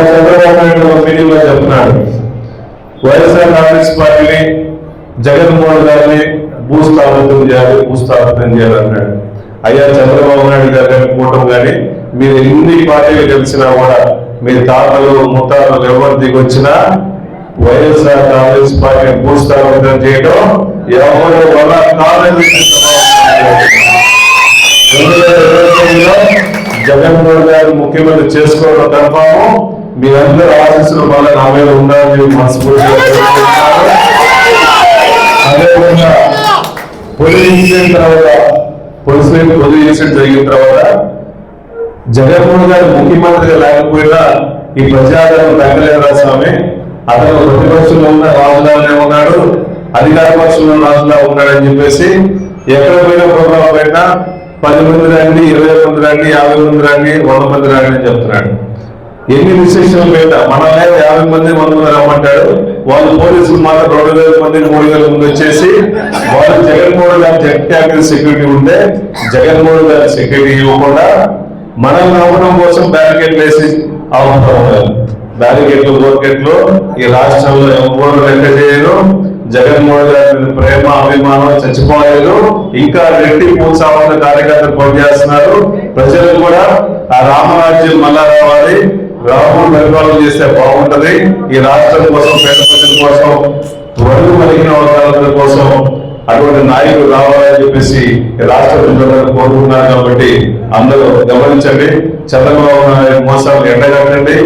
Chandrababu Naidu meeting లో చెప్తున్నాడు, వైఎస్ఆర్ కాంగ్రెస్ పార్టీని జగన్మోహన్ గారిని భూస్థాపితం చేయాలన్నాడు. అయ్యా చంద్రబాబు నాయుడు గారి కూటమి కానీ మీరు ఎన్ని పార్టీలు గెలిచినా కూడా మీ తాతలు ముత్తాతలు ఎవరు దిగొచ్చినా వైఎస్ఆర్ కాంగ్రెస్ పార్టీని భూస్థాపితం చేయడం ఎవరి వల్ల కాదని జగన్మోహన్ గారు ముఖ్యమంత్రి చేసుకోవడం కన్ఫాము. మీరందరూ ఆశీస్సులు వల్ల నా మీద ఉండాలని మనస్ఫూర్తిగా అదేవిధంగా పోలీస్ ఇన్సిడెంట్ జరిగిన తర్వాత జగన్మోహన్ గారు ముఖ్యమంత్రిగా లేకపోయినా ఈ ప్రజాదరణ తగ్గలేదా స్వామి? అతను ప్రతిపక్షంలో ఉన్న రాజులానే ఉన్నాడు, అధికార పక్షంలో రాజులా ఉన్నాడని చెప్పేసి ఎక్కడ పోయినా ప్రోగ్రాం పెట్టినా 10 మంది రండి, 20 మంది రండి, 50 మంది రండి, 100 మంది రండి అని చెప్తున్నాడు. ఎన్ని రిస్ట్రిక్షన్లు పెట్టా మనల్ని 50 మంది 100 మంది రమ్మంటాడు. వాళ్ళు పోలీసులు మాత్రం 2000 మంది 3000 మంది వచ్చేసి వాళ్ళు జగన్మోహన్ గారి జెడ్ క్యాబినెట్ సెక్యూరిటీ ఉంటే జగన్మోహన్ గారి సెక్యూరిటీ ఇవ్వకుండా మనల్ని నమ్మడం కోసం బ్యారికేడ్లు వేసి ఆపుతా ఉన్నారు. బ్యారికేడ్లు బోర్కెట్లు ఈ రాష్ట్రంలో ఎవరు లెక్క చేయరు. జగన్మోహన్ గారి ప్రేమ అభిమానం చచ్చిపోలేదు. ఇంకా రెడ్డి పూసామంత కార్యకర్తలు పనిచేస్తున్నారు. ప్రజలు కూడా ఆ రామరాజ్యం మళ్ళా రావాలి, రాముడు పరిపాలన చేస్తే బాగుంటది. ఈ రాష్ట్రం కోసం, పేద ప్రజల కోసం, త్వరగా పలికిన వర్గాల కోసం అటువంటి నాయకులు రావాలని చెప్పేసి రాష్ట్ర ప్రజలందరూ కోరుకున్నారు. కాబట్టి అందరూ గమనించండి, చంద్రబాబు నాయుడు మోసాలు ఎండగట్టండి.